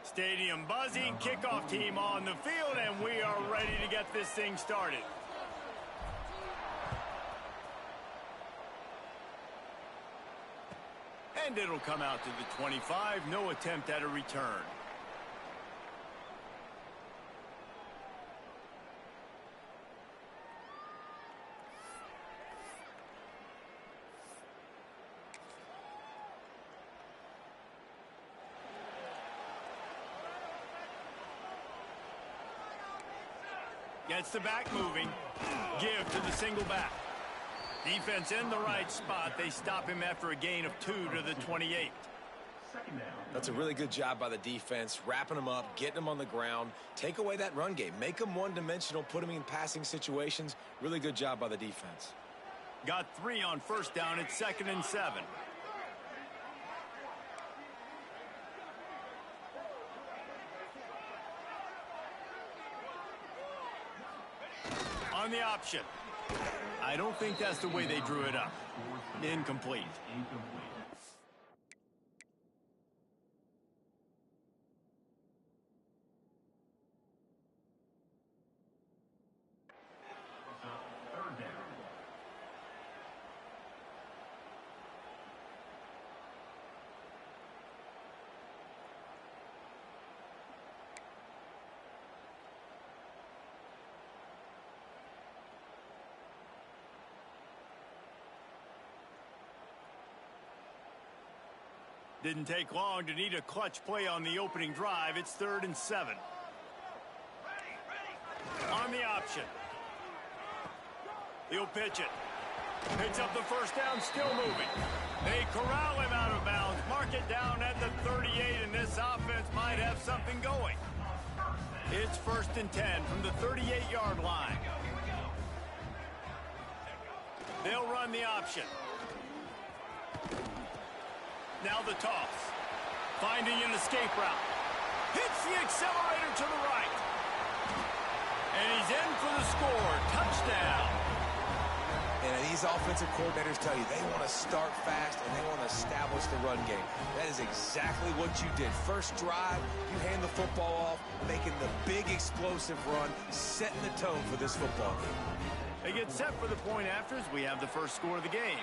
Stadium buzzing, kickoff team on the field, and we are ready to get this thing started. And it'll come out to the 25, no attempt at a return. Gets the back moving. Give to the single back. Defense in the right spot. They stop him after a gain of 2 to the 28. That's a really good job by the defense, wrapping him up, getting him on the ground. Take away that run game. Make him one-dimensional, put him in passing situations. Really good job by the defense. Got 3 on first down. It's 2nd and 7. On the option. I don't think that's the way they drew it up. Incomplete. Didn't take long to need a clutch play on the opening drive. It's 3rd and 7. On the option. He'll pitch it. Picks up the first down, still moving. They corral him out of bounds. Mark it down at the 38, and this offense might have something going. It's 1st and 10 from the 38-yard line. They'll run the option. Now the toss. Finding an escape route. Hits the accelerator to the right. And he's in for the score. Touchdown. And these offensive coordinators tell you they want to start fast and they want to establish the run game. That is exactly what you did. First drive, you hand the football off, making the big explosive run, setting the tone for this football game. They get set for the point afters. We have the first score of the game.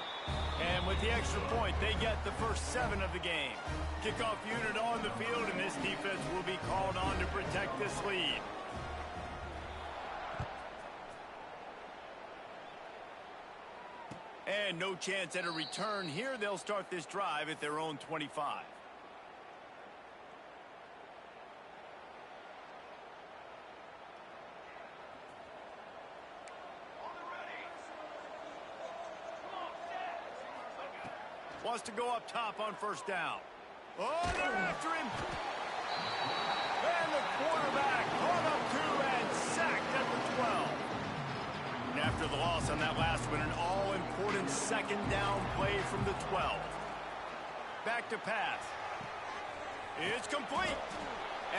And with the extra point, they get the first 7 of the game. Kickoff unit on the field, and this defense will be called on to protect this lead. And no chance at a return here. They'll start this drive at their own 25. Wants to go up top on first down. Oh, they're after him. And the quarterback caught up 2 and sacked at the 12. And after the loss on that last one, an all-important 2nd down play from the 12. Back to pass. It's complete.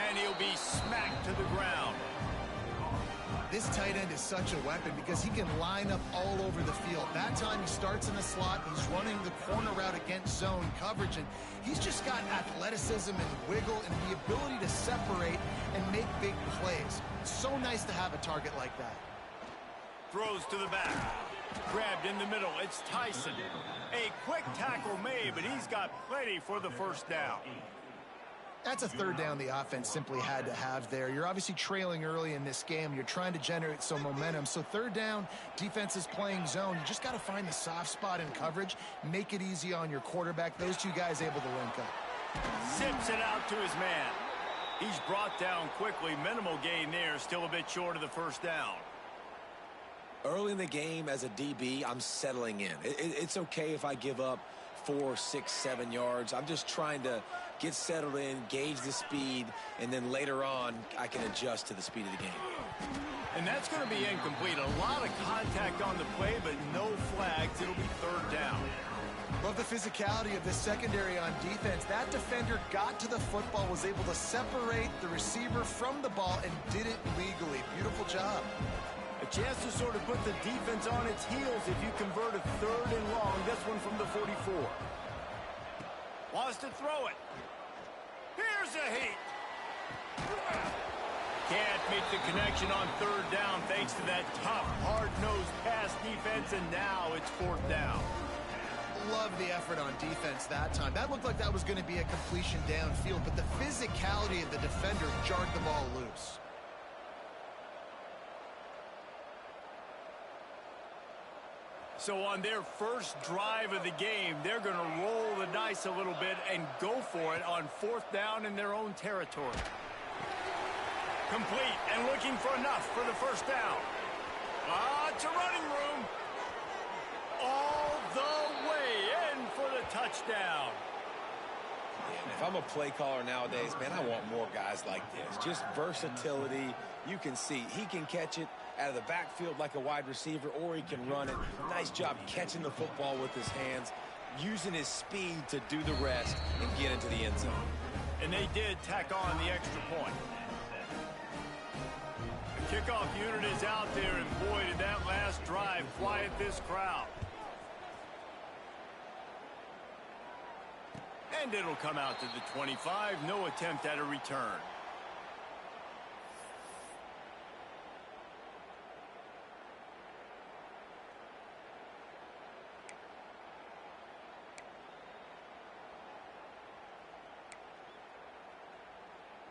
And he'll be smacked to the ground. This tight end is such a weapon because he can line up all over the field. That time he starts in the slot, he's running the corner route against zone coverage, and he's just got athleticism and wiggle and the ability to separate and make big plays. It's so nice to have a target like that. Throws to the back. Grabbed in the middle. It's Tyson. A quick tackle made, but he's got plenty for the first down. That's a 3rd down the offense simply had to have there. You're obviously trailing early in this game. You're trying to generate some momentum. So 3rd down, defense is playing zone. You just got to find the soft spot in coverage, make it easy on your quarterback. Those 2 guys able to link up. Zips it out to his man. He's brought down quickly. Minimal gain there. Still a bit short of the first down. Early in the game as a DB, I'm settling in. It's okay if I give up 4, 6, 7 yards. I'm just trying to get settled in, gauge the speed, and then later on, I can adjust to the speed of the game. And that's going to be incomplete. A lot of contact on the play, but no flags. It'll be 3rd down. Love the physicality of this secondary on defense. That defender got to the football, was able to separate the receiver from the ball, and did it legally. Beautiful job. A chance to sort of put the defense on its heels if you convert a 3rd and long. This one from the 44. Wants to throw it. Here's a heat. Can't make the connection on third down thanks to that tough, hard-nosed pass defense, and now it's fourth down. Love the effort on defense that time. That looked like that was going to be a completion downfield, but the physicality of the defender jarred the ball loose. So on their first drive of the game, they're going to roll the dice a little bit and go for it on fourth down in their own territory. Complete and looking for enough for the first down. It's a running room. All the way in for the touchdown. If I'm a play caller nowadays, man, I want more guys like this. Just versatility. You can see he can catch it out of the backfield like a wide receiver, or he can run it. Nice job catching the football with his hands, using his speed to do the rest and get into the end zone. And they did tack on the extra point. The kickoff unit is out there, and boy, did that last drive quiet this crowd. And it'll come out to the 25. No attempt at a return.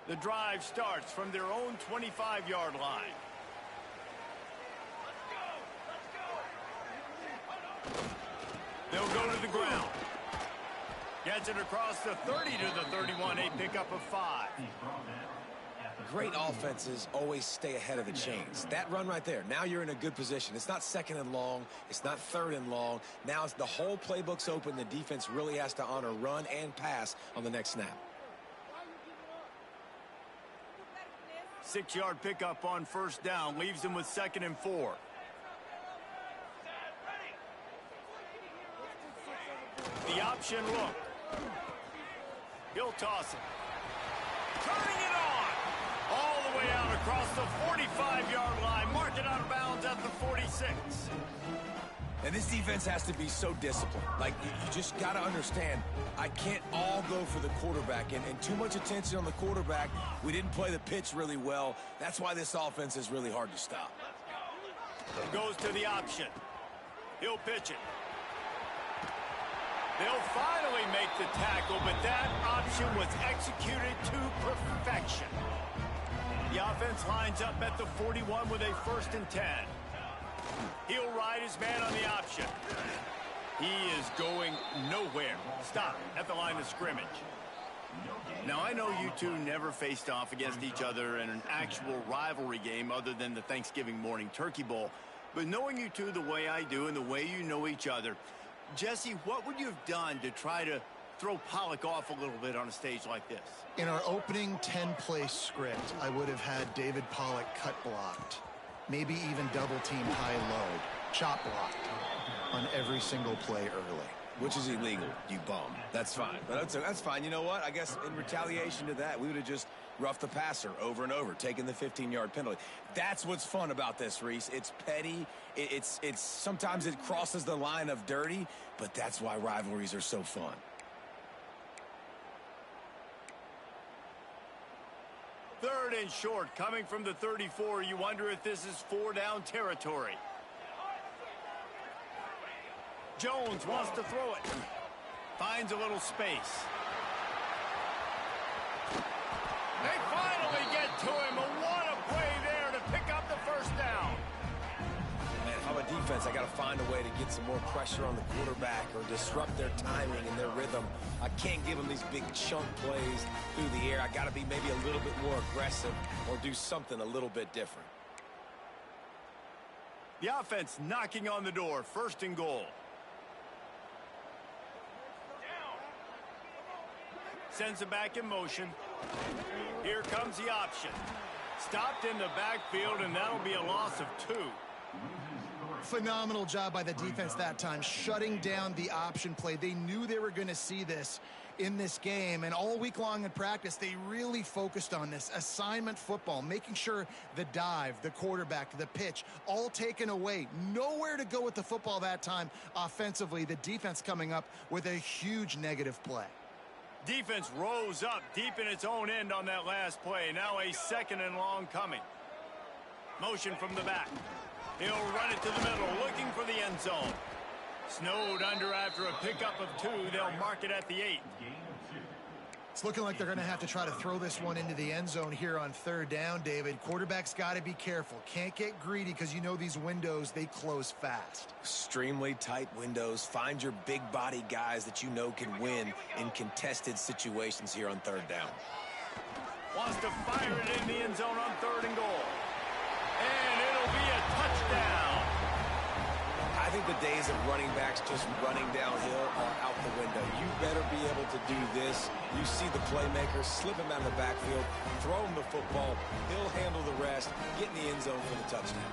The drive starts from their own 25-yard line. They'll go to the ground. Gets it across the 30 to the 31, a pickup of 5. Great offenses always stay ahead of the chains. That run right there, now you're in a good position. It's not second and long. It's not third and long. Now it's the whole playbook's open. The defense really has to honor run and pass on the next snap. 6-yard pickup on first down. Leaves them with 2nd and 4. The option look. He'll toss it. Turning it on. All the way out across the 45-yard line. Mark it out of bounds at the 46. And this defense has to be so disciplined. Like, you just got to understand, I can't all go for the quarterback. And too much attention on the quarterback. We didn't play the pitch really well. That's why this offense is really hard to stop. Goes to the option. He'll pitch it. They'll finally make the tackle, but that option was executed to perfection. The offense lines up at the 41 with a 1st and 10. He'll ride his man on the option. He is going nowhere. Stop at the line of scrimmage. Now, I know you two never faced off against each other in an actual rivalry game other than the Thanksgiving morning Turkey Bowl. But knowing you two the way I do and the way you know each other, Jesse, what would you have done to try to throw Pollock off a little bit on a stage like this? In our opening 10-play script, I would have had David Pollock cut blocked. Maybe even double-team high-load, chop blocked on every single play early. Which is illegal, you bum. That's fine. But that's fine. You know what? I guess in retaliation to that, we would have just roughed the passer over and over, taking the 15-yard penalty. That's what's fun about this, Reese. It's petty. It's sometimes it crosses the line of dirty, but that's why rivalries are so fun. Third and short, coming from the 34. You wonder if this is 4-down territory. Jones wants to throw it. Finds a little space. They finally get to him. What a play there to pick up the first down. Man, if I'm a defense, I got to find a way to get some more pressure on the quarterback or disrupt their timing and their rhythm. I can't give them these big chunk plays through the air. I got to be maybe a little bit more aggressive or do something a little bit different. The offense knocking on the door. 1st and goal. Sends it back in motion. Here comes the option. Stopped in the backfield, and that'll be a loss of 2. Phenomenal job by the defense that time, shutting down the option play. They knew they were going to see this in this game, and all week long in practice, they really focused on this assignment football, making sure the dive, the quarterback, the pitch, all taken away. Nowhere to go with the football that time offensively. The defense coming up with a huge negative play. Defense rose up deep in its own end on that last play. Now a 2nd and long coming. Motion from the back. He'll run it to the middle, looking for the end zone. Snowed under after a pickup of 2. They'll mark it at the 8. It's looking like they're going to have to try to throw this one into the end zone here on 3rd down, David. Quarterback's got to be careful. Can't get greedy because you know these windows, they close fast. Extremely tight windows. Find your big body guys that you know can win in contested situations here on 3rd down. Wants to fire it in the end zone on 3rd and goal. And it'll be a touchdown. I think the days of running backs just running downhill are out the window. You better be able to do this. You see the playmaker, slip him out of the backfield, throw him the football. He'll handle the rest, get in the end zone for the touchdown.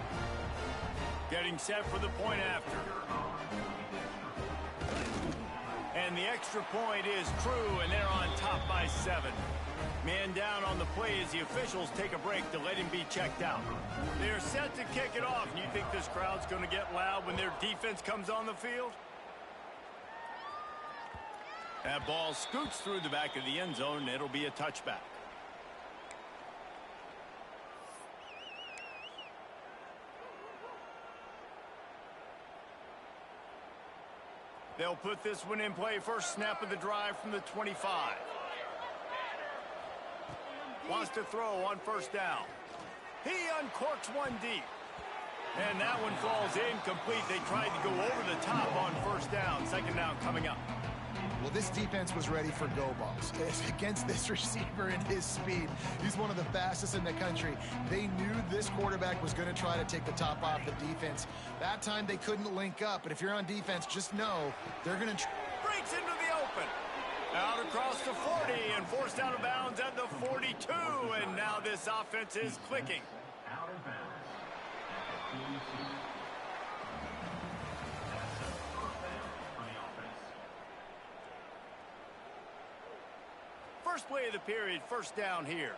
Getting set for the point after. And the extra point is true, and they're on top by 7. Man down on the play as the officials take a break to let him be checked out. They're set to kick it off. And you think this crowd's going to get loud when their defense comes on the field? That ball scoots through the back of the end zone, and it'll be a touchback. They'll put this one in play. First snap of the drive from the 25. Wants to throw on 1st down. He uncorks one deep. And that one falls incomplete. They tried to go over the top on 1st down. 2nd down coming up. Well, this defense was ready for go balls. Against this receiver and his speed, he's one of the fastest in the country. They knew this quarterback was going to try to take the top off the defense. That time they couldn't link up, but if you're on defense, just know they're going to... Breaks into the open. Out across the 40 and forced out of bounds at the 42. And now this offense is clicking. Out of bounds. First play of the period, 1st down here.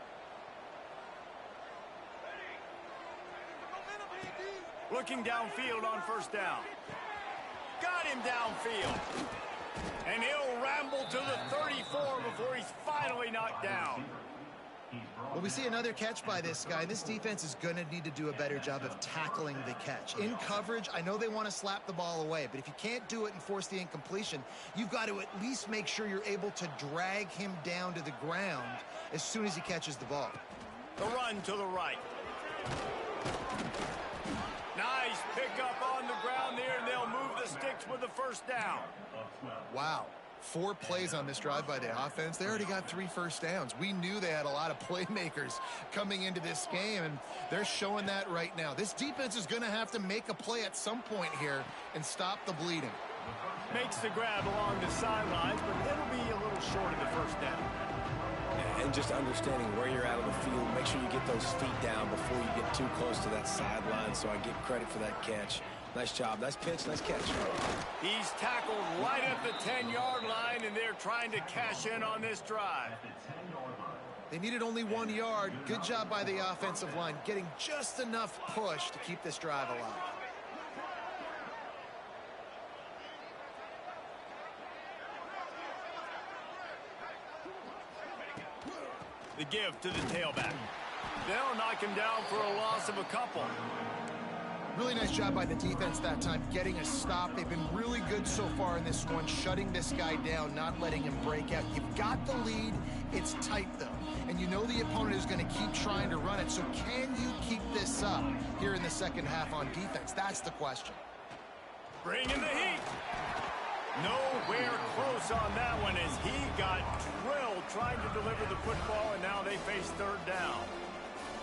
Looking downfield on 1st down. Got him downfield. And he'll ramble to the 34 before he's finally knocked down. Well, we see another catch by this guy. This defense is going to need to do a better job of tackling the catch. In coverage, I know they want to slap the ball away, but if you can't do it and force the incompletion, you've got to at least make sure you're able to drag him down to the ground as soon as he catches the ball. The run to the right. Nice pickup on the ground there, and they'll move the sticks with the 1st down. Wow. 4 plays on this drive by the offense. They already got 3 first downs. We knew they had a lot of playmakers coming into this game, and they're showing that right now. This defense is going to have to make a play at some point here and stop the bleeding. Makes the grab along the sidelines, but it'll be a little short of the 1st down. And just understanding where you're out of the field, make sure you get those feet down before you get too close to that sideline, so I give credit for that catch. Nice job. Nice pitch. Nice catch. He's tackled right at the 10-yard line, and they're trying to cash in on this drive. They needed only 1 yard. Good job by the offensive line, getting just enough push to keep this drive alive. The give to the tailback. They'll knock him down for a loss of a couple. Really nice job by the defense that time, getting a stop. They've been really good so far in this one, shutting this guy down, not letting him break out. You've got the lead. It's tight, though. And you know the opponent is going to keep trying to run it. So can you keep this up here in the 2nd half on defense? That's the question. Bring in the heat. Nowhere close on that one as he got drilled trying to deliver the football, and now they face 3rd down.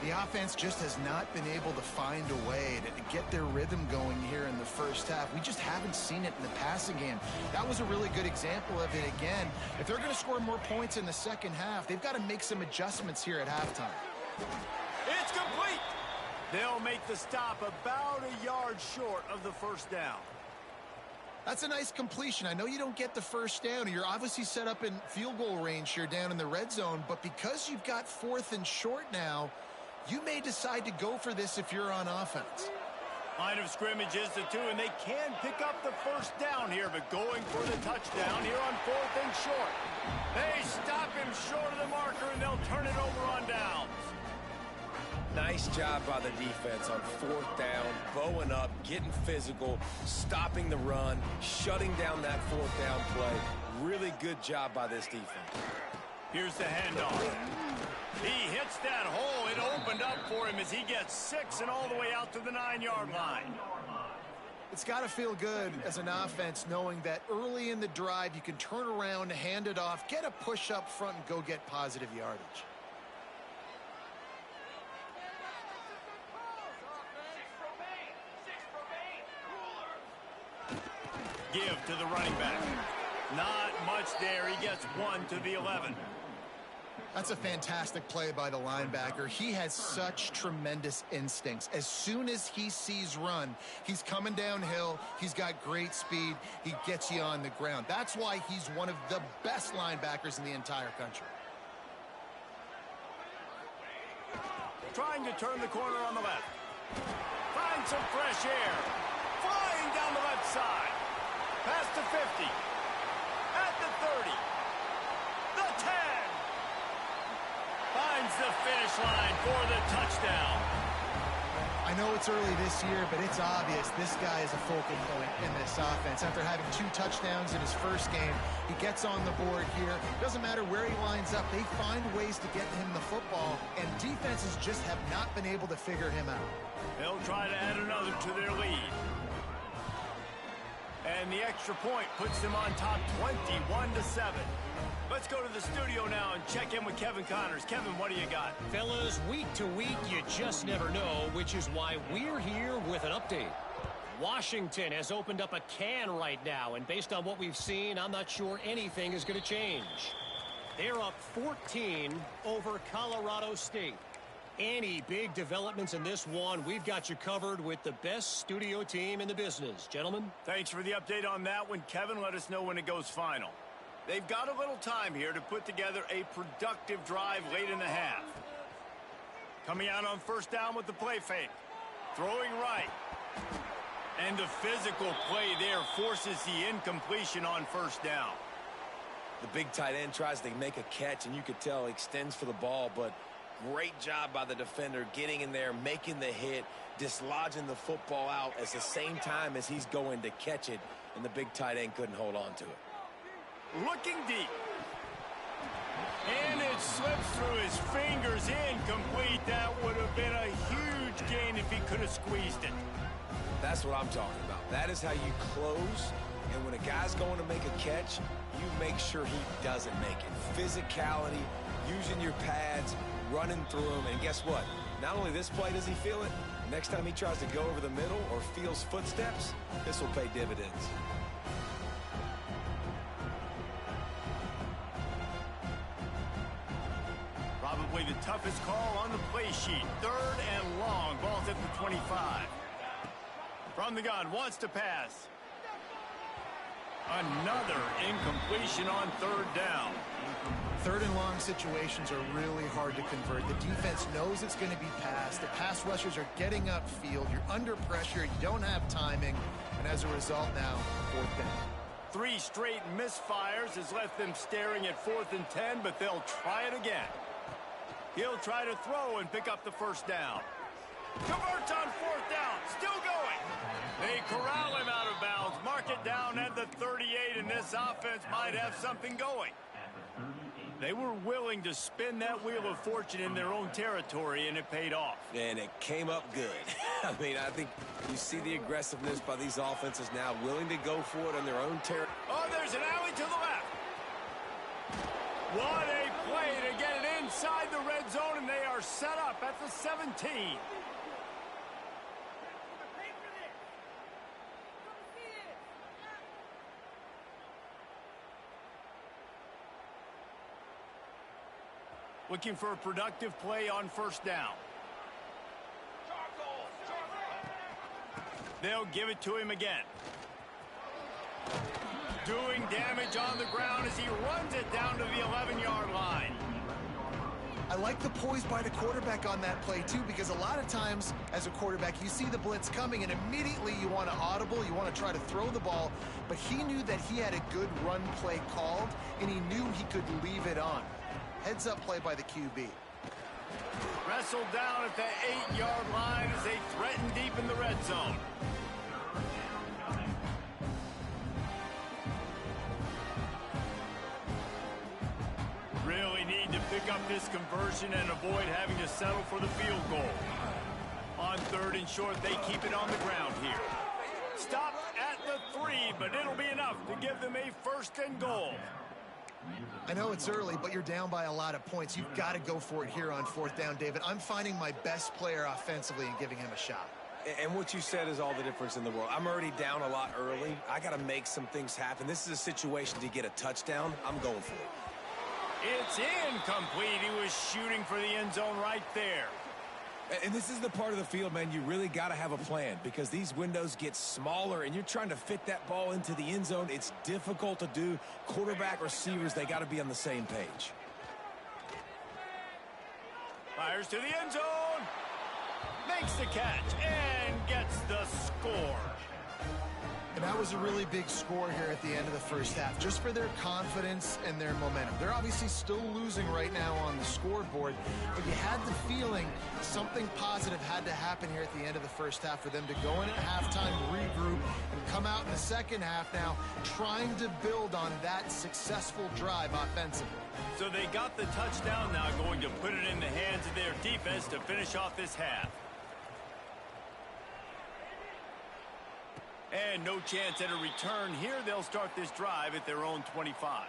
The offense just has not been able to find a way to get their rhythm going here in the 1st half. We just haven't seen it in the passing game. That was a really good example of it again. If they're going to score more points in the 2nd half, they've got to make some adjustments here at halftime. It's complete. They'll make the stop about a yard short of the 1st down. That's a nice completion. I know you don't get the 1st down. You're obviously set up in field goal range here down in the red zone, but because you've got 4th and short now, you may decide to go for this if you're on offense. Line of scrimmage is the 2, and they can pick up the first down here, but going for the touchdown here on 4th and short. They stop him short of the marker, and they'll turn it over on downs. Nice job by the defense on 4th down, bowing up, getting physical, stopping the run, shutting down that 4th down play. Really good job by this defense. Here's the handoff. He hits that hole. It opened up for him as he gets 6 and all the way out to the 9-yard line. It's got to feel good as an offense knowing that early in the drive you can turn around, hand it off, get a push up front, and go get positive yardage. Give to the running back. Not much there. He gets 1 to the 11. That's a fantastic play by the linebacker. He has such tremendous instincts. As soon as he sees run, he's coming downhill. He's got great speed. He gets you on the ground. That's why he's one of the best linebackers in the entire country. Trying to turn the corner on the left. Find some fresh air. Flying down the left side. Past the 50. At the 30. The 10. Finds the finish line for the touchdown. I know it's early this year, but it's obvious this guy is a focal point in this offense. After having 2 touchdowns in his first game, he gets on the board here. Doesn't matter where he lines up, they find ways to get him the football, and defenses just have not been able to figure him out. They'll try to add another to their lead. And the extra point puts them on top 21-7. Let's go to the studio now and check in with Kevin Connors. Kevin, what do you got? Fellas, week to week, you just never know, which is why we're here with an update. Washington has opened up a can right now, and based on what we've seen, I'm not sure anything is going to change. They're up 14 over Colorado State. Any big developments in this one, we've got you covered with the best studio team in the business. Gentlemen? Thanks for the update on that one, Kevin. Let us know when it goes final. They've got a little time here to put together a productive drive late in the half. Coming out on first down with the play fake. Throwing right. And the physical play there forces the incompletion on first down. The big tight end tries to make a catch, and you could tell he extends for the ball, but great job by the defender getting in there, making the hit, dislodging the football out at the same time as he's going to catch it, and the big tight end couldn't hold on to it. Looking deep. And it slips through his fingers, incomplete. That would have been a huge gain if he could have squeezed it. That's what I'm talking about. That is how you close, and when a guy's going to make a catch, you make sure he doesn't make it. Physicality, using your pads, running through him, and guess what? Not only this play does he feel it, next time he tries to go over the middle or feels footsteps, this will pay dividends. Probably the toughest call on the play sheet. 3rd and long. Ball's at the 25. From the gun, wants to pass. Another incompletion on 3rd down. 3rd and long situations are really hard to convert. The defense knows it's going to be passed. The pass rushers are getting upfield. You're under pressure. You don't have timing. And as a result now, 4th down. 3 straight misfires has left them staring at 4th and 10, but they'll try it again. He'll try to throw and pick up the first down. Converts on 4th down. Still going. They corral him out of bounds. Mark it down at the 38, and this offense might have something going. They were willing to spin that wheel of fortune in their own territory, and it paid off. And it came up good. I mean, I think you see the aggressiveness by these offenses now, willing to go for it on their own territory. Oh, there's an alley to the left. What a play to get it inside the red zone, and they are set up at the 17. Looking for a productive play on first down. They'll give it to him again. Doing damage on the ground as he runs it down to the 11-yard line. I like the poise by the quarterback on that play, too, because a lot of times as a quarterback, you see the blitz coming, and immediately you want to audible, you want to try to throw the ball, but he knew that he had a good run play called, and he knew he could leave it on. Heads-up play by the QB. Wrestled down at the 8-yard line as they threaten deep in the red zone. Really need to pick up this conversion and avoid having to settle for the field goal. On 3rd and short, they keep it on the ground here. Stop at the 3, but it'll be enough to give them a 1st and goal. I know it's early, but you're down by a lot of points. You've got to go for it here on 4th down, David. I'm finding my best player offensively and giving him a shot. And what you said is all the difference in the world. I'm already down a lot early. I got to make some things happen. This is a situation to get a touchdown. I'm going for it. It's incomplete. He was shooting for the end zone right there. And this is the part of the field, man, you really got to have a plan because these windows get smaller and you're trying to fit that ball into the end zone. It's difficult to do. Quarterback, receivers, they got to be on the same page. Fires to the end zone. Makes the catch and gets the score. And that was a really big score here at the end of the first half, just for their confidence and their momentum. They're obviously still losing right now on the scoreboard, but you had the feeling something positive had to happen here at the end of the first half for them to go in at halftime, regroup, and come out in the second half now trying to build on that successful drive offensively. So they got the touchdown, now going to put it in the hands of their defense to finish off this half. And no chance at a return here. They'll start this drive at their own 25.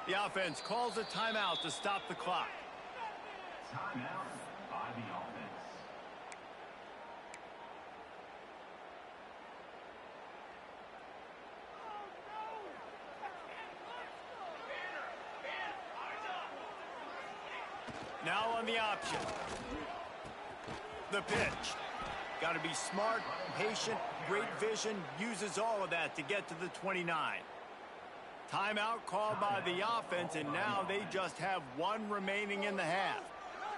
The offense calls a timeout to stop the clock. Timeout by the offense. Now on the option. The pitch. Got to be smart, patient, great vision, uses all of that to get to the 29. Timeout called by the offense, and now they just have 1 remaining in the half.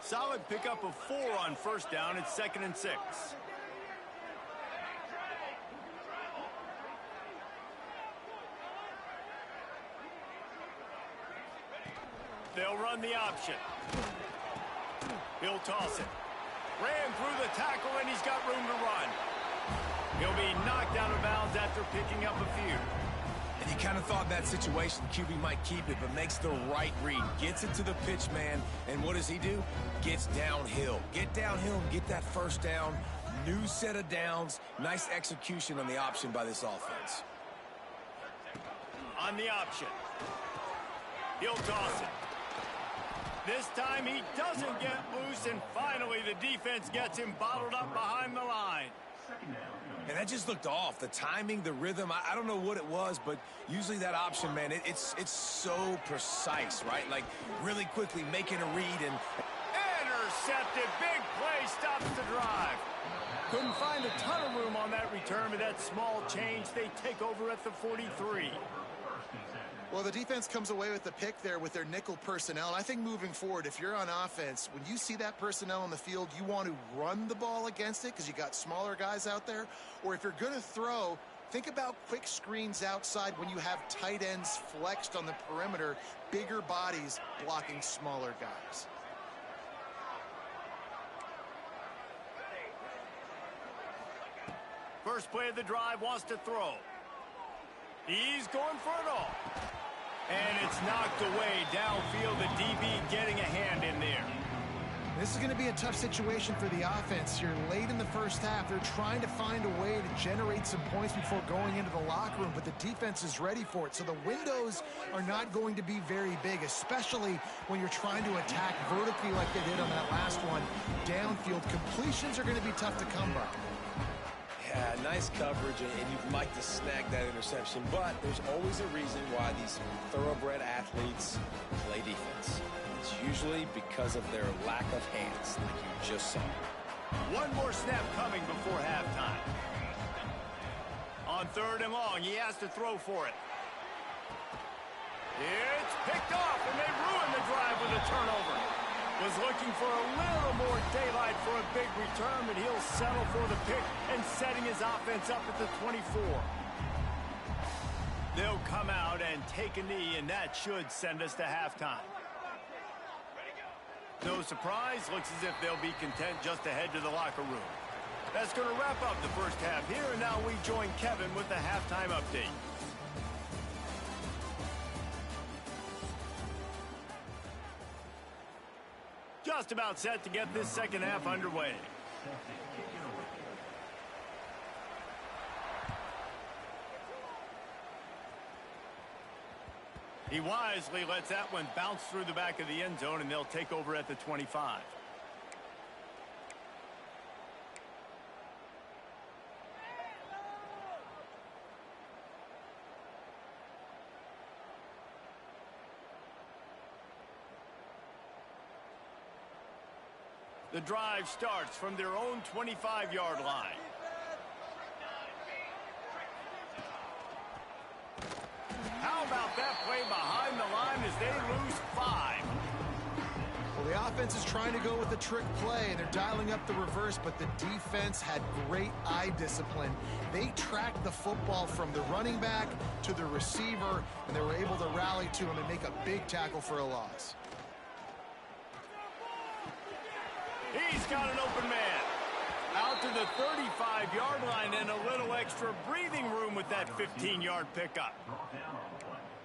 Solid pickup of 4 on 1st down. It's 2nd and 6. They'll run the option. He'll toss it. Ran through the tackle, and he's got room to run. He'll be knocked out of bounds after picking up a few. And you kind of thought that situation, QB might keep it, but makes the right read. Gets it to the pitch man, and what does he do? Gets downhill. Get downhill and get that 1st down. New set of downs. Nice execution on the option by this offense. On the option. He'll toss it. This time he doesn't get loose, and finally the defense gets him bottled up behind the line. And that just looked off. The timing, the rhythm, I don't know what it was, but usually that option, man, it's so precise, right? Like really quickly making a read and... Intercepted. Big play stops the drive. Couldn't find a ton of room on that return, but that small change, they take over at the 43. Well, the defense comes away with the pick there with their nickel personnel. And I think moving forward, if you're on offense, when you see that personnel on the field, you want to run the ball against it because you got smaller guys out there. Or if you're going to throw, think about quick screens outside when you have tight ends flexed on the perimeter, bigger bodies blocking smaller guys. First play of the drive, wants to throw. He's going for it all. And it's knocked away downfield. The DB getting a hand in there. This is going to be a tough situation for the offense here. Late in the first half, they're trying to find a way to generate some points before going into the locker room, but the defense is ready for it. So the windows are not going to be very big, especially when you're trying to attack vertically like they did on that last one. Downfield completions are going to be tough to come by. Yeah, nice coverage, and you'd like to snag that interception, but there's always a reason why these thoroughbred athletes play defense. It's usually because of their lack of hands, like you just saw. One more snap coming before halftime. On 3rd and long, he has to throw for it. It's picked off, and they ruin the drive with a turnover. Was looking for a little more daylight for a big return, but he'll settle for the pick and setting his offense up at the 24. They'll come out and take a knee, and that should send us to halftime. No surprise, looks as if they'll be content just to head to the locker room. That's going to wrap up the first half here, and now we join Kevin with the halftime update. Just about set to get this second half underway. He wisely lets that one bounce through the back of the end zone, and they'll take over at the 25. The drive starts from their own 25-yard line. How about that play behind the line as they lose 5? Well, the offense is trying to go with a trick play, and they're dialing up the reverse, but the defense had great eye discipline. They tracked the football from the running back to the receiver, and they were able to rally to him and make a big tackle for a loss. He's got an open man. Out to the 35-yard line and a little extra breathing room with that 15-yard pickup.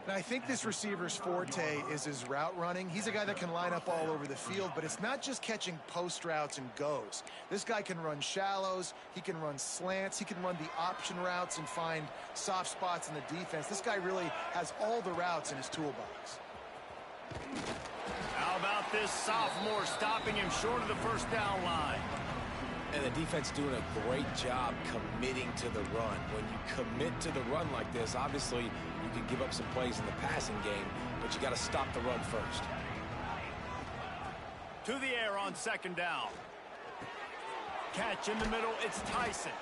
And I think this receiver's forte is his route running. He's a guy that can line up all over the field, but it's not just catching post routes and goes. This guy can run shallows, he can run slants, he can run the option routes and find soft spots in the defense. This guy really has all the routes in his toolbox. How about this sophomore stopping him short of the first down line? And the defense doing a great job committing to the run. When you commit to the run like this, obviously you can give up some plays in the passing game, but you got to stop the run first. To the air on second down. Catch in the middle, it's Tyson.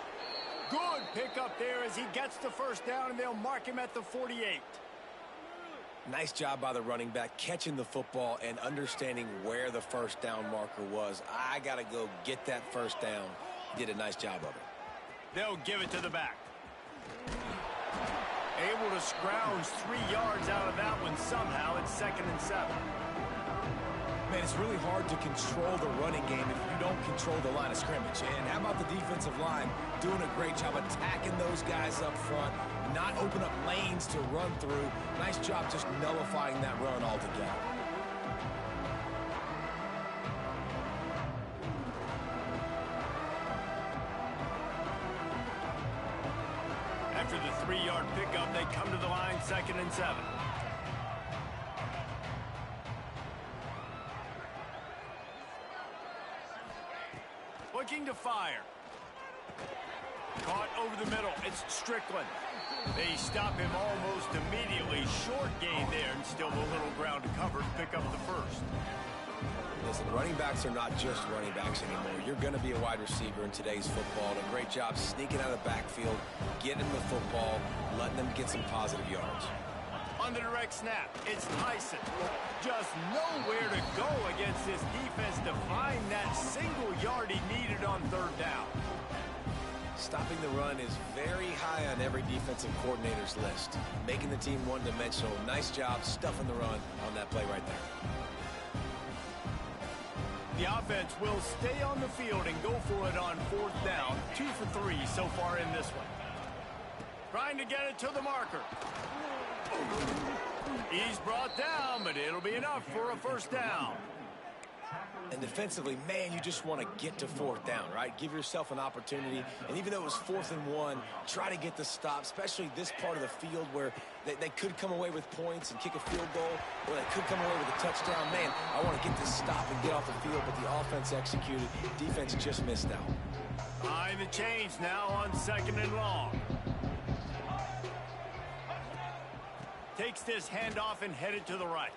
Good pickup there as he gets the first down, and they'll mark him at the 48. Nice job by the running back catching the football and understanding where the first down marker was. I got to go get that first down. He did a nice job of it. They'll give it to the back. Able to scrounge 3 yards out of that one somehow. It's 2nd and 7. Man, it's really hard to control the running game if you don't control the line of scrimmage. And how about the defensive line doing a great job attacking those guys up front, not open up lanes to run through. Nice job just nullifying that run altogether. After the 3-yard pickup, they come to the line, 2nd and 7. Looking to fire. Caught over the middle. It's Strickland. They stop him almost immediately. Short gain there, and still a little ground to cover to pick up the first. Listen, running backs are not just running backs anymore. You're going to be a wide receiver in today's football. And a great job sneaking out of the backfield, getting the football, letting them get some positive yards. On the direct snap, it's Tyson. Just nowhere to go against this defense to find that single yard he needed on 3rd down. Stopping the run is very high on every defensive coordinator's list. Making the team one-dimensional. Nice job stuffing the run on that play right there. The offense will stay on the field and go for it on 4th down. 2 for 3 so far in this one. Trying to get it to the marker. He's brought down, but it'll be enough for a first down. And defensively, man, you just want to get to 4th down, right? Give yourself an opportunity. And even though it was 4th and 1, try to get the stop, especially this part of the field where they could come away with points and kick a field goal, or they could come away with a touchdown. Man, I want to get this stop and get off the field, but the offense executed. Defense just missed out. Behind the chains now on 2nd and long. Takes this handoff and headed to the right.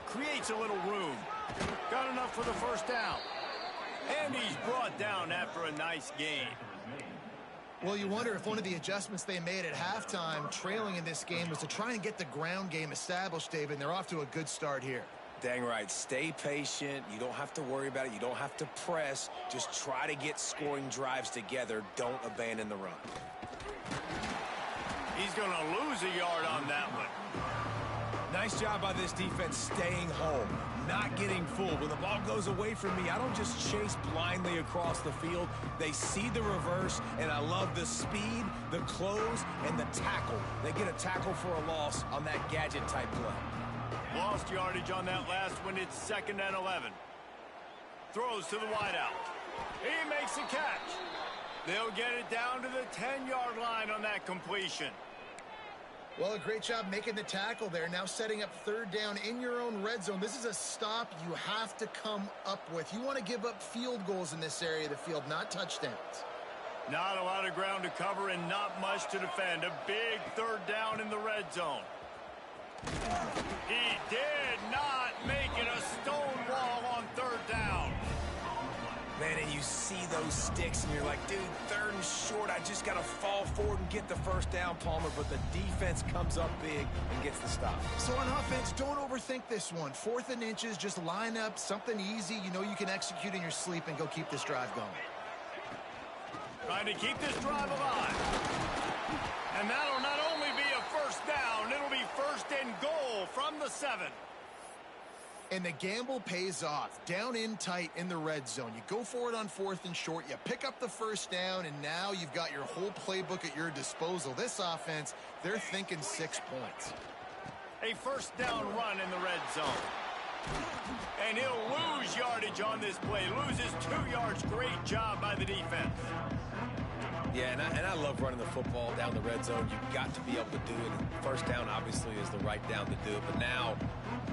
Creates a little room. Got enough for the first down. And he's brought down after a nice gain. Well, you wonder if one of the adjustments they made at halftime, trailing in this game, was to try and get the ground game established, David, and they're off to a good start here. Dang right. Stay patient. You don't have to worry about it. You don't have to press. Just try to get scoring drives together. Don't abandon the run. He's going to lose a yard on that one. Nice job by this defense staying home, not getting fooled. When the ball goes away from me, I don't just chase blindly across the field. They see the reverse, and I love the speed, the close, and the tackle. They get a tackle for a loss on that gadget-type play. Lost yardage on that last one. It's 2nd and 11. Throws to the wideout. He makes a catch. They'll get it down to the 10-yard line on that completion. Well, a great job making the tackle there. Now setting up 3rd down in your own red zone. This is a stop you have to come up with. You want to give up field goals in this area of the field, not touchdowns. Not a lot of ground to cover and not much to defend. A big 3rd down in the red zone. He did not make it a stone wall on 3rd down. Man, and you see those sticks, and you're like, dude, 3rd and short. I just got to fall forward and get the 1st down, Palmer. But the defense comes up big and gets the stop. So on offense, don't overthink this one. 4th and inches, just line up something easy. You know you can execute in your sleep and go keep this drive going. Trying to keep this drive alive. And that'll not only be a 1st down, it'll be 1st and goal from the 7. And the gamble pays off. Down in tight in the red zone. You go for it on 4th and short. You pick up the 1st down, and now you've got your whole playbook at your disposal. This offense, they're thinking 6 points. A 1st down run in the red zone. And he'll lose yardage on this play. Loses 2 yards. Great job by the defense. Yeah, and I love running the football down the red zone. You've got to be able to do it. 1st down, obviously, is the right down to do it. But now,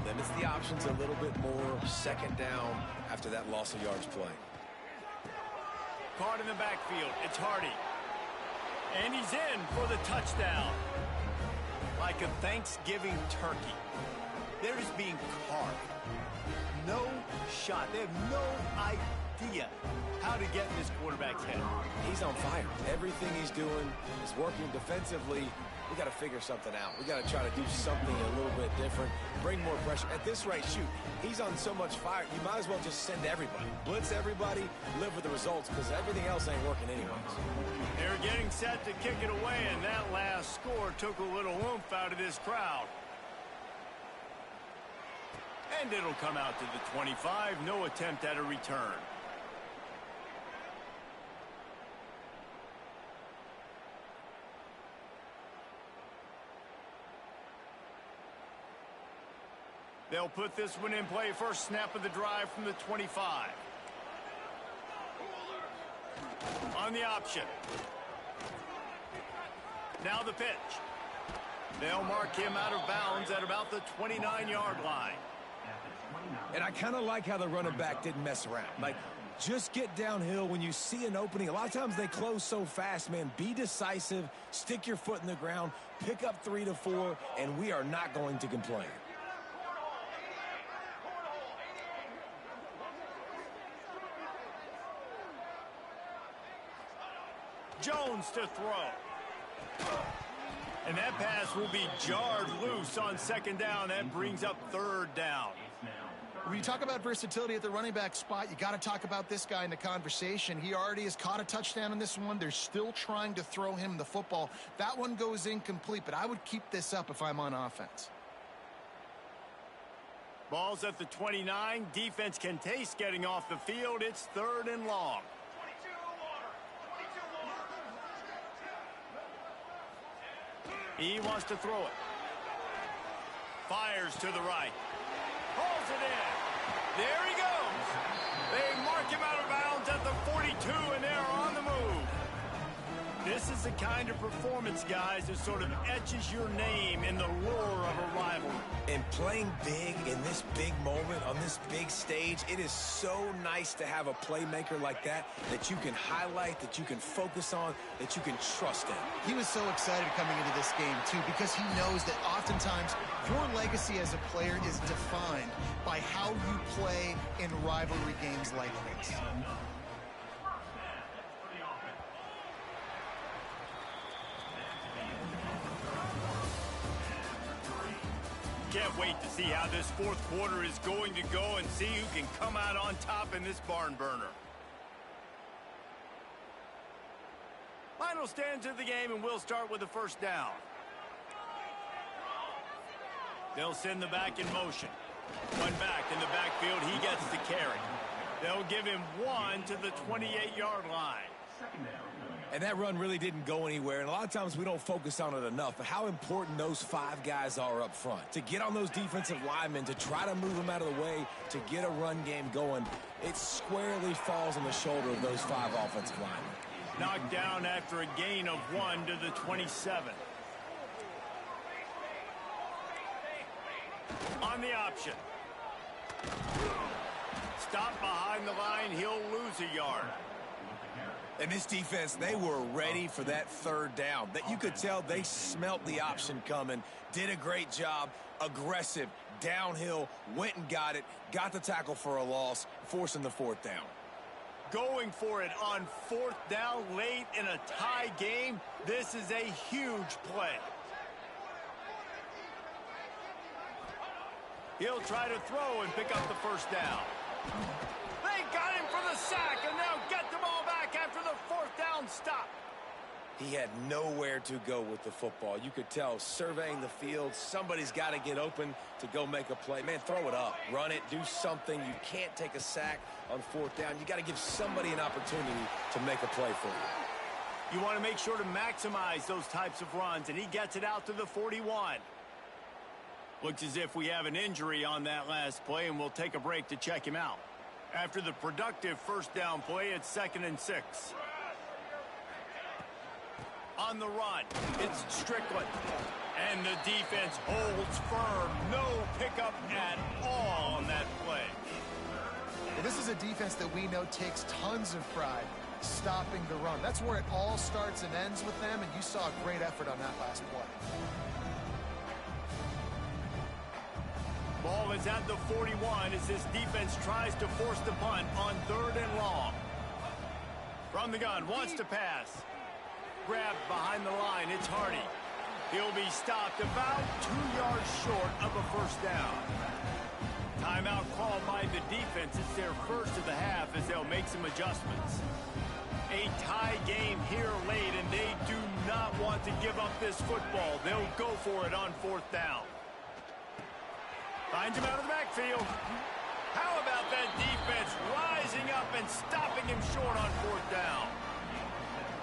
limits the options a little bit more. 2nd down after that loss of yards play. Caught in the backfield. It's Hardy. And he's in for the touchdown. Like a Thanksgiving turkey. They're just being carved. No shot. They have no idea how to get in this quarterback's head. He's on fire. Everything he's doing is working defensively. We got to figure something out. We got to try to do something a little bit different, bring more pressure. At this rate, shoot, he's on so much fire, you might as well just send everybody. Blitz everybody, live with the results, because everything else ain't working anyways. They're getting set to kick it away, and that last score took a little oomph out of this crowd. And it'll come out to the 25. No attempt at a return. They'll put this one in play. First snap of the drive from the 25. On the option. Now the pitch. They'll mark him out of bounds at about the 29-yard line. And I kind of like how the running back didn't mess around. Like, just get downhill when you see an opening. A lot of times they close so fast, man. Be decisive, stick your foot in the ground, pick up 3 to 4, and we are not going to complain. Jones to throw. And that pass will be jarred loose on 2nd down. That brings up 3rd down. When you talk about versatility at the running back spot, you got to talk about this guy in the conversation. He already has caught a touchdown in this one. They're still trying to throw him the football. That one goes incomplete, but I would keep this up if I'm on offense. Ball's at the 29. Defense can taste getting off the field. It's 3rd and long. He wants to throw it. Fires to the right. Pulls it in. There he goes. They mark him out of bounds at the 42, and they're on the move. This is the kind of performance, guys, that sort of etches your name in the lore of a rivalry. And playing big in this big moment, on this big stage, it is so nice to have a playmaker like that you can highlight, that you can focus on, that you can trust in. He was so excited coming into this game, too, because he knows that oftentimes your legacy as a player is defined by how you play in rivalry games like this. can't wait to see how this fourth quarter is going to go and see who can come out on top in this barn burner. Final stands of the game, and we'll start with the first down. They'll send the back in motion. One back in the backfield, he gets the carry. They'll give him one to the 28-yard line. And that run really didn't go anywhere, and a lot of times we don't focus on it enough, but how important those 5 guys are up front. To get on those defensive linemen, to try to move them out of the way, to get a run game going, it squarely falls on the shoulder of those 5 offensive linemen. Knocked down after a gain of 1 to the 27. On the option. Stop behind the line, he'll lose a yard. And this defense, they were ready for that third down. That you could tell they smelt the option coming, did a great job, aggressive, downhill, went and got it, got the tackle for a loss, forcing the fourth down. Going for it on fourth down late in a tie game. This is a huge play. He'll try to throw and pick up the first down. They got him for the sack, and they'll get the ball back after the fourth down stop. He had nowhere to go with the football. You could tell, surveying the field, somebody's got to get open to go make a play. Man, throw it up, run it, do something. You can't take a sack on fourth down. You got to give somebody an opportunity to make a play for you. You want to make sure to maximize those types of runs, and he gets it out to the 41. Looks as if we have an injury on that last play, and we'll take a break to check him out. After the productive first down play, it's 2nd and 6. On the run, it's Strickland. And the defense holds firm. No pickup at all on that play. Well, this is a defense that we know takes tons of pride stopping the run. That's where it all starts and ends with them, and you saw a great effort on that last play. Ball is at the 41 as this defense tries to force the punt on 3rd and long. From the gun, wants to pass. Grabbed behind the line, it's Hardy. He'll be stopped about 2 yards short of a first down. Timeout called by the defense. It's their first of the half as they'll make some adjustments. A tie game here late, and they do not want to give up this football. They'll go for it on 4th down. Finds him out of the backfield. How about that defense rising up and stopping him short on 4th down?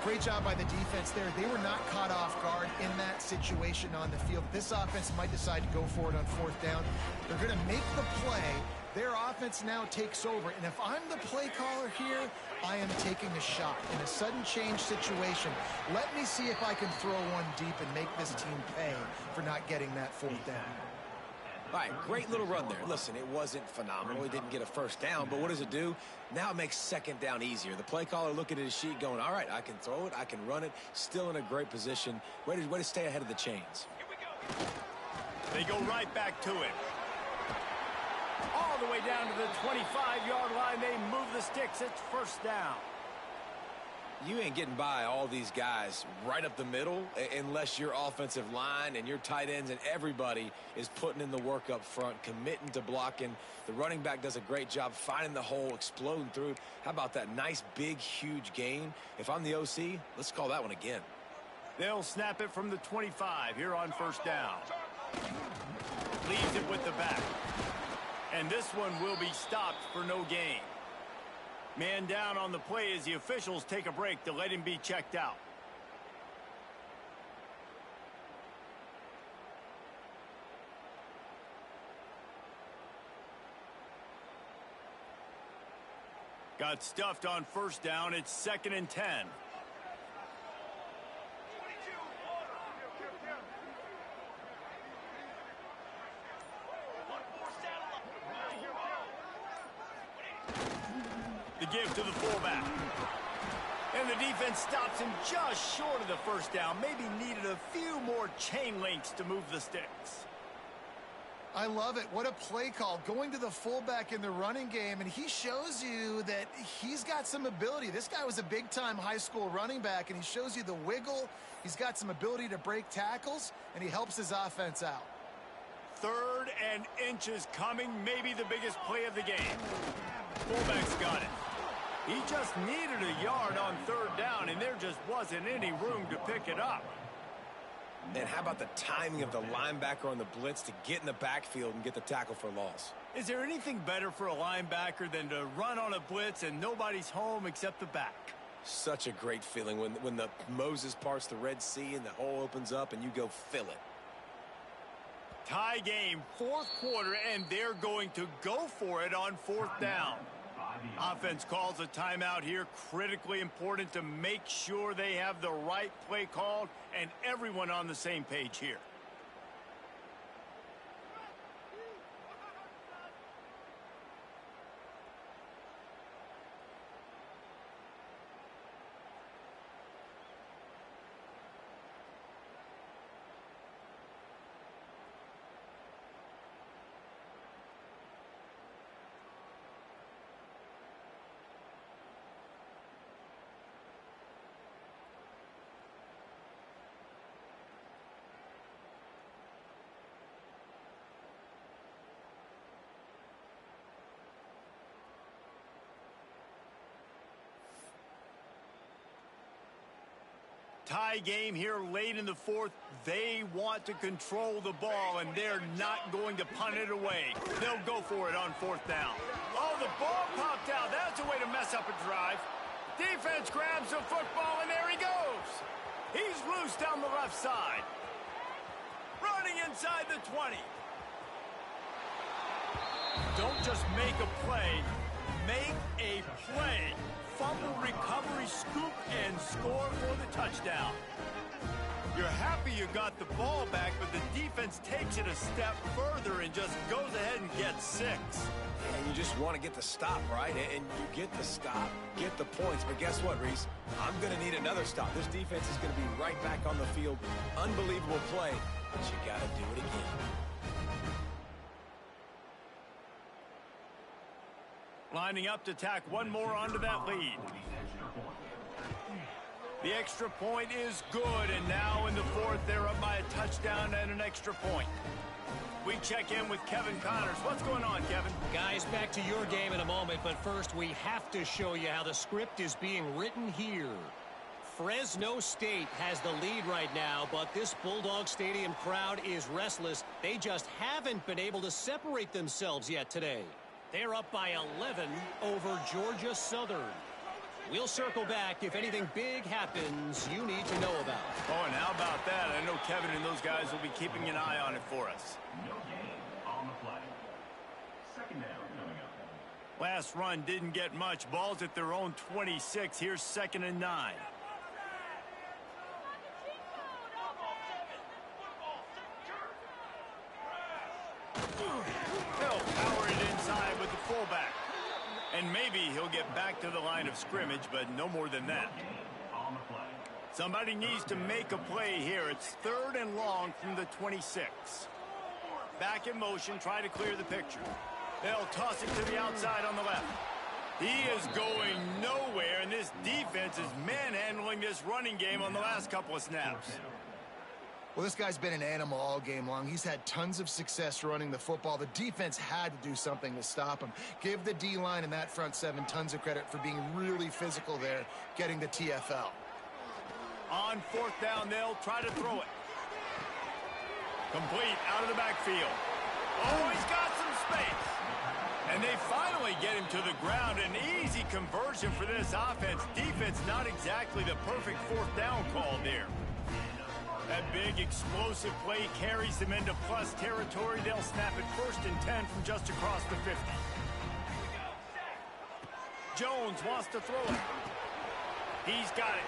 Great job by the defense there. They were not caught off guard in that situation on the field. This offense might decide to go for it on 4th down. They're going to make the play. Their offense now takes over. And if I'm the play caller here, I am taking a shot in a sudden change situation. Let me see if I can throw one deep and make this team pay for not getting that 4th down. All right, great little run there. Listen, it wasn't phenomenal. He didn't get a first down, but what does it do? Now it makes 2nd down easier. The play caller looking at his sheet going, all right, I can throw it, I can run it, still in a great position. Way to stay ahead of the chains. They go right back to it. All the way down to the 25-yard line. They move the sticks. It's first down. You ain't getting by all these guys right up the middle unless your offensive line and your tight ends and everybody is putting in the work up front, committing to blocking. The running back does a great job finding the hole, exploding through. How about that nice, big, huge gain? If I'm the OC, let's call that one again. They'll snap it from the 25 here on first down. Leaves it with the back. And this one will be stopped for no gain. Man down on the play as the officials take a break to let him be checked out. Got stuffed on first down. It's 2nd and 10. The give to the fullback. And the defense stops him just short of the first down. Maybe needed a few more chain links to move the sticks. I love it. What a play call. Going to the fullback in the running game, and he shows you that he's got some ability. This guy was a big-time high school running back, and he shows you the wiggle. He's got some ability to break tackles, and he helps his offense out. 3rd and inches coming, maybe the biggest play of the game. Fullback's got it. He just needed a yard on 3rd down, and there just wasn't any room to pick it up. And how about the timing of the linebacker on the blitz to get in the backfield and get the tackle for loss? Is there anything better for a linebacker than to run on a blitz and nobody's home except the back? Such a great feeling when the Moses parts the Red Sea and the hole opens up and you go fill it. Tie game, 4th quarter, and they're going to go for it on 4th down. Offense calls a timeout here. Critically important to make sure they have the right play called and everyone on the same page here. Tie game here late in the 4th. They want to control the ball, and they're not going to punt it away. They'll go for it on 4th down. Oh, the ball popped out. That's a way to mess up a drive. Defense grabs the football, and there he goes. He's loose down the left side. Running inside the 20. Don't just make a play. Make a play. Fumble, recovery, scoop, and score for the touchdown. You're happy you got the ball back, but the defense takes it a step further and just goes ahead and gets 6. And you just want to get the stop, right? And you get the stop, get the points. But guess what, Reese? I'm going to need another stop. This defense is going to be right back on the field. Unbelievable play, but you got to do it again. Lining up to tack one more onto that lead. The extra point is good, and now in the 4th, they're up by a touchdown and an extra point. We check in with Kevin Connors. What's going on, Kevin? Guys, back to your game in a moment, but first we have to show you how the script is being written here. Fresno State has the lead right now, but this Bulldog Stadium crowd is restless. They just haven't been able to separate themselves yet today. They're up by 11 over Georgia Southern. We'll circle back if anything big happens you need to know about. Oh, and how about that? I know Kevin and those guys will be keeping an eye on it for us. No gain on the play. 2nd down coming up. Last run didn't get much. Ball's at their own 26. Here's 2nd and 9. They'll power it inside with the fullback. And maybe he'll get back to the line of scrimmage, but no more than that. Somebody needs to make a play here. It's 3rd and long from the 26. Back in motion, try to clear the picture. They'll toss it to the outside on the left. He is going nowhere, and this defense is manhandling this running game on the last couple of snaps. Well, this guy's been an animal all game long. He's had tons of success running the football. The defense had to do something to stop him. Give the D-line and that front 7 tons of credit for being really physical there, getting the TFL. On 4th down, they'll try to throw it. Complete out of the backfield. Oh, he's got some space. And they finally get him to the ground. An easy conversion for this offense. Defense not exactly the perfect 4th down call there. That big explosive play carries them into plus territory. They'll snap it 1st and 10 from just across the 50. Jones wants to throw it. He's got it.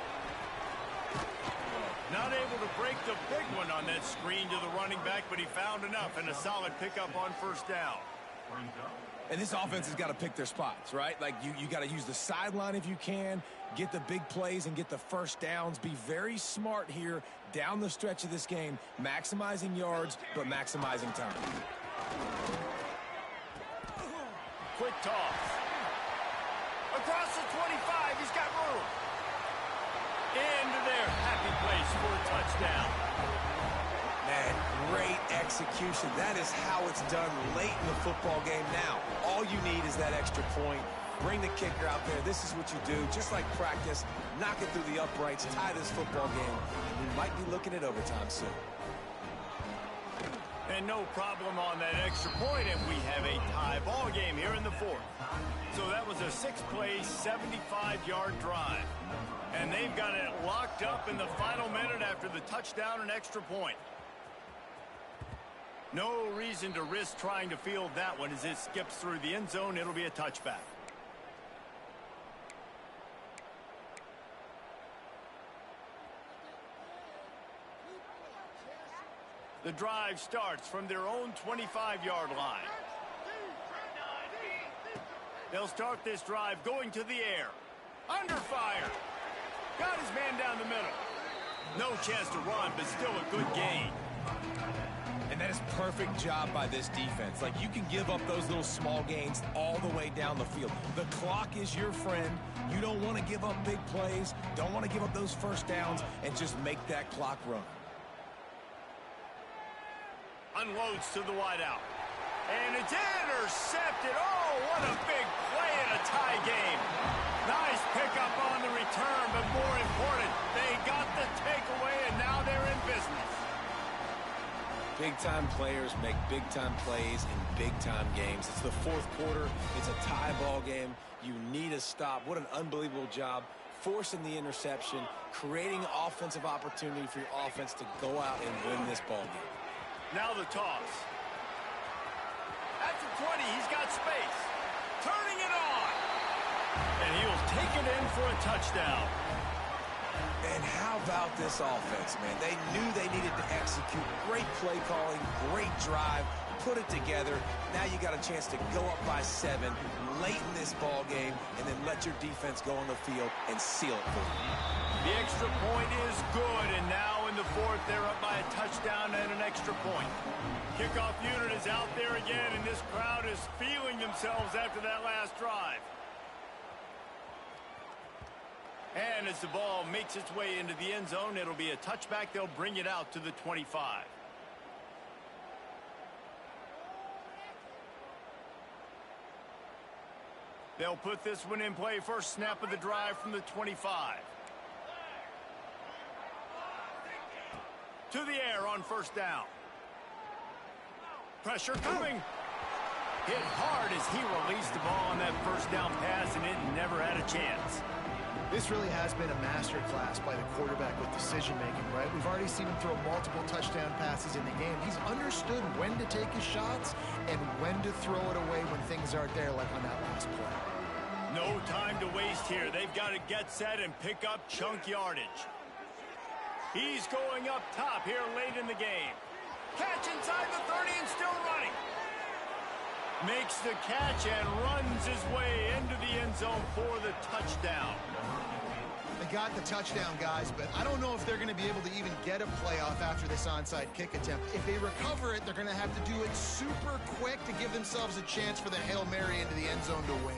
Not able to break the big one on that screen to the running back, but he found enough and a solid pickup on 1st down. And this offense has got to pick their spots, right? Like, you got to use the sideline if you can, get the big plays and get the 1st downs. Be very smart here down the stretch of this game, maximizing yards, but maximizing time. Quick toss. Across the 25, he's got room. Into their happy place for a touchdown. Man, great execution. That is how it's done late in the football game now. All you need is that extra point. Bring the kicker out there. This is what you do. Just like practice, knock it through the uprights, tie this football game. We might be looking at overtime soon. And no problem on that extra point, and we have a tie ball game here in the fourth. So that was a 6-play, 75-yard drive. And they've got it locked up in the final minute after the touchdown and extra point. No reason to risk trying to field that one as it skips through the end zone. It'll be a touchback. The drive starts from their own 25-yard line. They'll start this drive going to the air. Under fire. Got his man down the middle. No chance to run, but still a good gain. And that is perfect job by this defense. Like, you can give up those little small gains all the way down the field. The clock is your friend. You don't want to give up big plays. Don't want to give up those first downs and just make that clock run. Unloads to the wideout. And it's intercepted. Oh, what a big play in a tie game. Nice pickup on the return, but more important, they got the takeaway, and now they're in business. Big-time players make big-time plays in big-time games. It's the fourth quarter. It's a tie ball game. You need a stop. What an unbelievable job forcing the interception, creating offensive opportunity for your offense to go out and win this ball game. Now the toss. At the 20, he's got space. Turning it on. And he'll take it in for a touchdown. And how about this offense, man? They knew they needed to execute. Great play calling, great drive, put it together. Now you got a chance to go up by 7 late in this ball game and then let your defense go on the field and seal it for you. The extra point is good, and now in the fourth, they're up by a touchdown and an extra point. Kickoff unit is out there again, and this crowd is feeling themselves after that last drive. And as the ball makes its way into the end zone, it'll be a touchback. They'll bring it out to the 25. They'll put this one in play. First snap of the drive from the 25. To the air on first down. Pressure coming. Hit hard as he released the ball on that first down pass, and it never had a chance. This really has been a masterclass by the quarterback with decision-making, right? We've already seen him throw multiple touchdown passes in the game. He's understood when to take his shots and when to throw it away when things aren't there, like on that last play. No time to waste here. They've got to get set and pick up chunk yardage. He's going up top here late in the game. Catch inside the 30 and still running. Makes the catch and runs his way into the end zone for the touchdown. They got the touchdown, guys, but I don't know if they're going to be able to even get a playoff after this onside kick attempt. If they recover it, they're going to have to do it super quick to give themselves a chance for the Hail Mary into the end zone to win.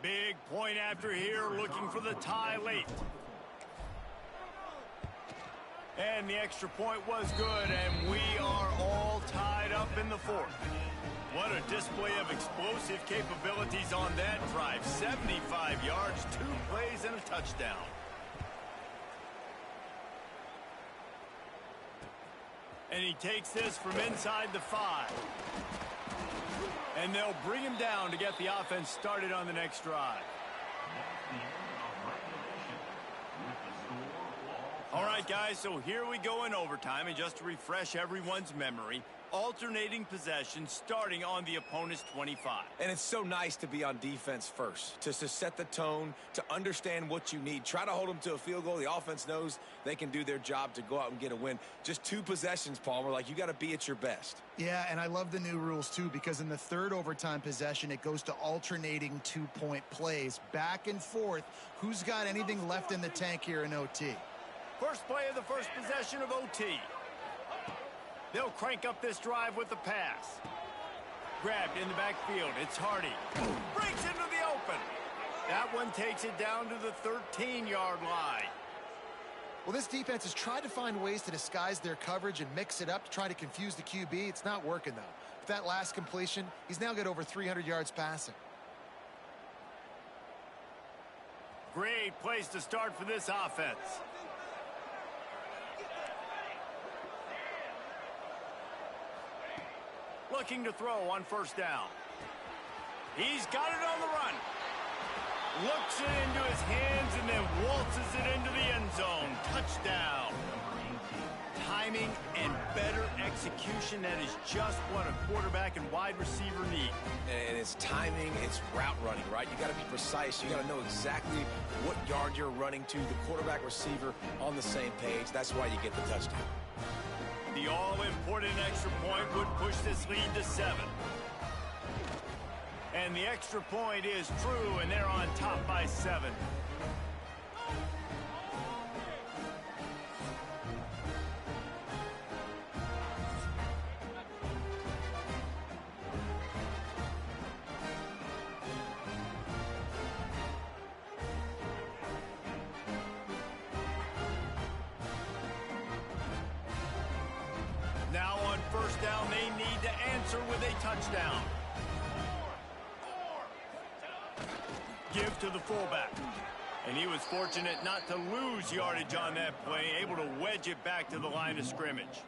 Big point after here, looking for the tie late. And the extra point was good, and we are all tied up in the fourth. What a display of explosive capabilities on that drive. 75 yards, 2 plays, and a touchdown. And he takes this from inside the 5. And they'll bring him down to get the offense started on the next drive. All right, guys, so here we go in overtime. And just to refresh everyone's memory, alternating possession starting on the opponent's 25. And it's so nice to be on defense first, to set the tone, to understand what you need. Try to hold them to a field goal. The offense knows they can do their job to go out and get a win. Just 2 possessions, Palmer. Like, you got to be at your best. Yeah, and I love the new rules, too, because in the third overtime possession, it goes to alternating 2-point plays. Back and forth. Who's got anything left in the tank here in OT? First play of the first possession of OT. They'll crank up this drive with the pass. Grabbed in the backfield. It's Hardy. Breaks into the open. That one takes it down to the 13-yard line. Well, this defense has tried to find ways to disguise their coverage and mix it up to try to confuse the QB. It's not working, though. With that last completion, he's now got over 300 yards passing. Great place to start for this offense. Looking to throw on first down. He's got it on the run. Looks it into his hands and then waltzes it into the end zone. Touchdown. Timing and better execution, that is just what a quarterback and wide receiver need. And it's timing, it's route running, right? You got to be precise. You got to know exactly what yard you're running to. The quarterback receiver on the same page. That's why you get the touchdown. The all-important extra point would push this lead to 7. And the extra point is true, and they're on top by 7. Now on first down, they need to answer with a touchdown. Give to the fullback. And he was fortunate not to lose yardage on that play, able to wedge it back to the line of scrimmage.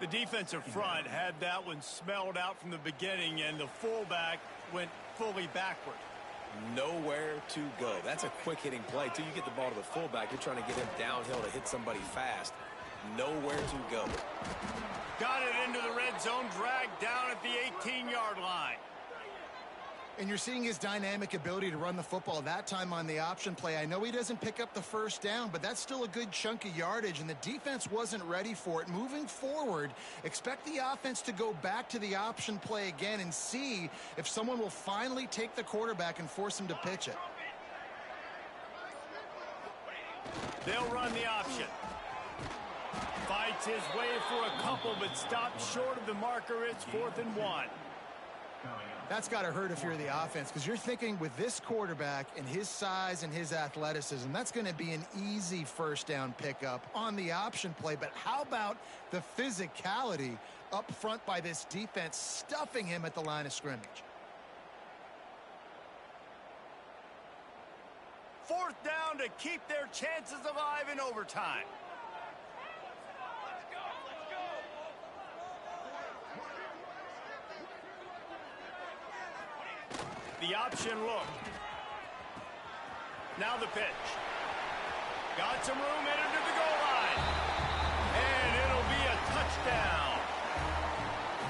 The defensive front had that one smelled out from the beginning, and the fullback went fully backward. Nowhere to go. That's a quick-hitting play. Till you get the ball to the fullback, you're trying to get him downhill to hit somebody fast. Nowhere to go. Got it into the red zone, dragged down at the 18-yard line. And you're seeing his dynamic ability to run the football, that time on the option play. I know he doesn't pick up the first down, but that's still a good chunk of yardage, and the defense wasn't ready for it. Moving forward, expect the offense to go back to the option play again and see if someone will finally take the quarterback and force him to pitch it. They'll run the option. Fights his way for a couple, but stops short of the marker. It's 4th and 1. That's got to hurt if you're the offense, because you're thinking with this quarterback and his size and his athleticism, that's going to be an easy first down pickup on the option play. But how about the physicality up front by this defense, stuffing him at the line of scrimmage? 4th down to keep their chances alive in overtime. The option look. Now the pitch. Got some room headed to the goal line. And it'll be a touchdown.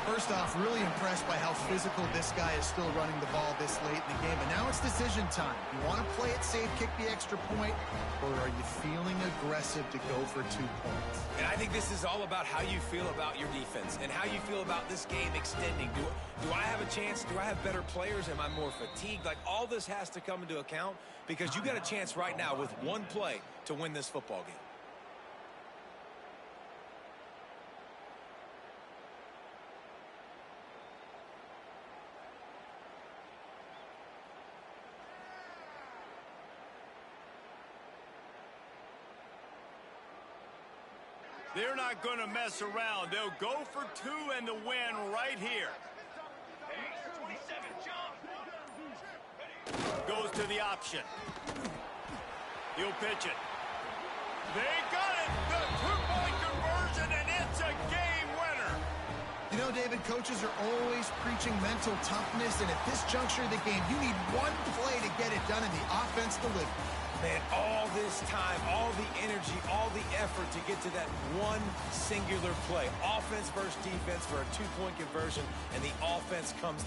First off, really impressed by how physical this guy is still running the ball this late in the game. But now it's decision time. You want to play it safe, kick the extra point, or are you feeling aggressive to go for 2 points? And I think this is all about how you feel about your defense and how you feel about this game extending. Do I have a chance? Do I have better players? Am I more fatigued? Like, all this has to come into account, because you got a chance right now with one play to win this football game. They're not going to mess around. They'll go for 2 and the win right here. Goes to the option. He'll pitch it. They got it. The 2-point conversion, and it's a game winner. You know, David, coaches are always preaching mental toughness, and at this juncture of the game, you need one play to get it done, and the offense delivered. Man, all this time, all the energy, all the effort to get to that one singular play. Offense versus defense for a 2-point conversion, and the offense comes